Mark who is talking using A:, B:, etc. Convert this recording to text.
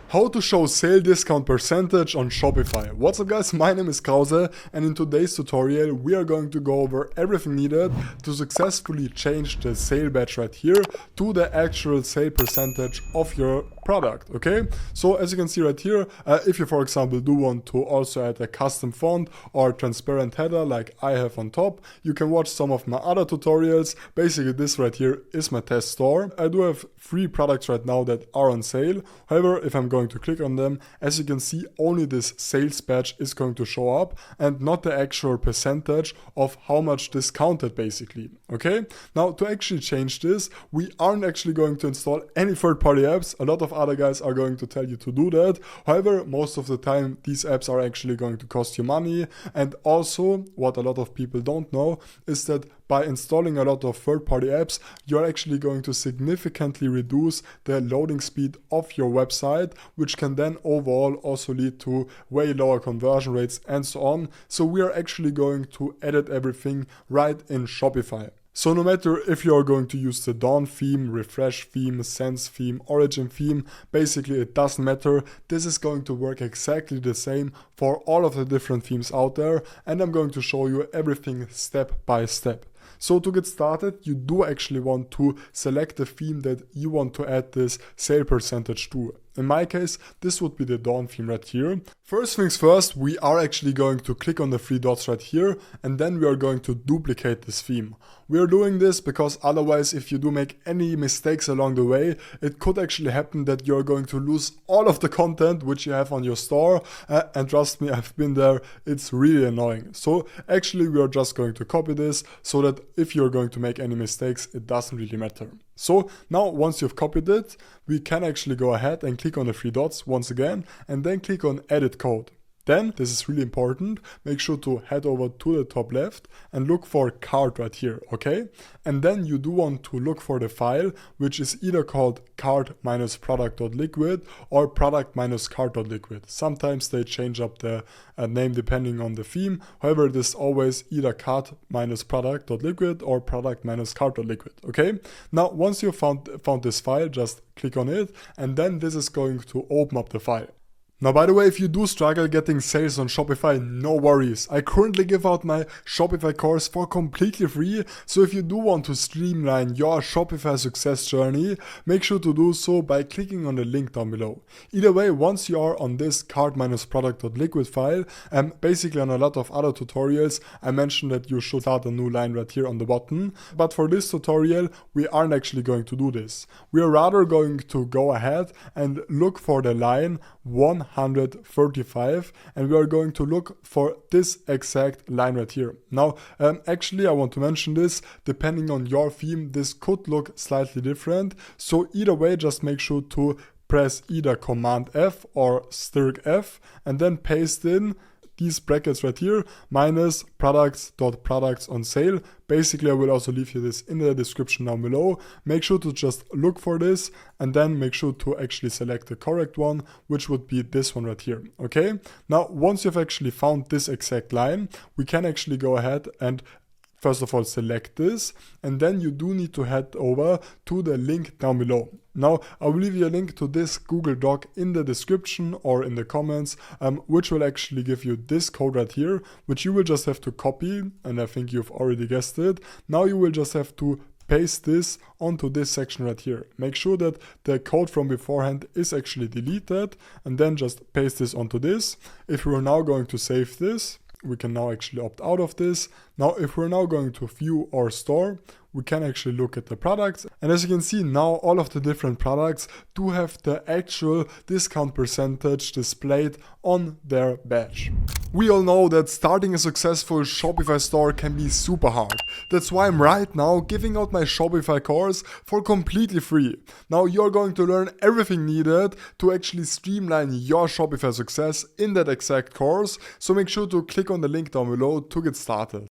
A: How to show sale discount percentage on Shopify. What's up guys, my name is Krause and in today's tutorial we are going to go over everything needed to successfully change the sale badge right here to the actual sale percentage of your product, okay? So as you can see right here, if you for example do want to also add a custom font or transparent header like I have on top, you can watch some of my other tutorials. Basically this right here is my test store. I do have 3 products right now that are on sale. However, if I'm going to click on them, as you can see, only this sales badge is going to show up and not the actual percentage of how much discounted basically, okay? Now to actually change this, we aren't actually going to install any third-party apps. A lot of other guys are going to tell you to do that. However, most of the time these apps are actually going to cost you money, and also what a lot of people don't know is that by installing a lot of third-party apps, you're actually going to significantly reduce the loading speed of your website, which can then overall also lead to way lower conversion rates and so on. So we are actually going to edit everything right in Shopify. So no matter if you are going to use the Dawn theme, Refresh theme, Sense theme, Origin theme, basically it doesn't matter. This is going to work exactly the same for all of the different themes out there, and I'm going to show you everything step by step. So to get started, you do actually want to select the theme that you want to add this sale percentage to. In my case, this would be the Dawn theme right here. First things first, we are actually going to click on the 3 dots right here, and then we are going to duplicate this theme. We are doing this because otherwise, if you do make any mistakes along the way, it could actually happen that you're going to lose all of the content which you have on your store. And trust me, I've been there, it's really annoying. So actually, we are just going to copy this so that if you're going to make any mistakes, it doesn't really matter. So now once you've copied it, we can actually go ahead and click on the 3 dots once again and then click on edit code. Then, this is really important, make sure to head over to the top left and look for cart right here, okay? And then you do want to look for the file, which is either called cart-product.liquid or product-cart.liquid. Sometimes they change up the name depending on the theme. However, it is always either cart-product.liquid or product-cart.liquid, okay? Now, once you've found this file, just click on it, and then this is going to open up the file. Now, by the way, if you do struggle getting sales on Shopify, no worries. I currently give out my Shopify course for completely free. So if you do want to streamline your Shopify success journey, make sure to do so by clicking on the link down below. Either way, once you are on this cart-product.liquid file, basically on a lot of other tutorials, I mentioned that you should start a new line right here on the bottom. But for this tutorial, we aren't actually going to do this. We are rather going to go ahead and look for the line 135, and we are going to look for this exact line right here. Now, actually I want to mention this, depending on your theme, this could look slightly different. So either way, just make sure to press either Command F or Stirk F and then paste in these brackets right here, minus products.products on sale. Basically, I will also leave you this in the description down below. Make sure to just look for this and then make sure to actually select the correct one, which would be this one right here, okay? Now, once you've actually found this exact line, we can actually go ahead and first of all select this, and then you do need to head over to the link down below. Now, I will leave you a link to this Google Doc in the description or in the comments, which will actually give you this code right here, which you will just have to copy, and I think you've already guessed it. Now you will just have to paste this onto this section right here. Make sure that the code from beforehand is actually deleted, and then just paste this onto this. If we're now going to save this, we can now actually opt out of this. Now, if we're now going to view our store, we can actually look at the products. And as you can see now, all of the different products do have the actual discount percentage displayed on their badge. We all know that starting a successful Shopify store can be super hard. That's why I'm right now giving out my Shopify course for completely free. Now you're going to learn everything needed to actually streamline your Shopify success in that exact course. So make sure to click on the link down below to get started.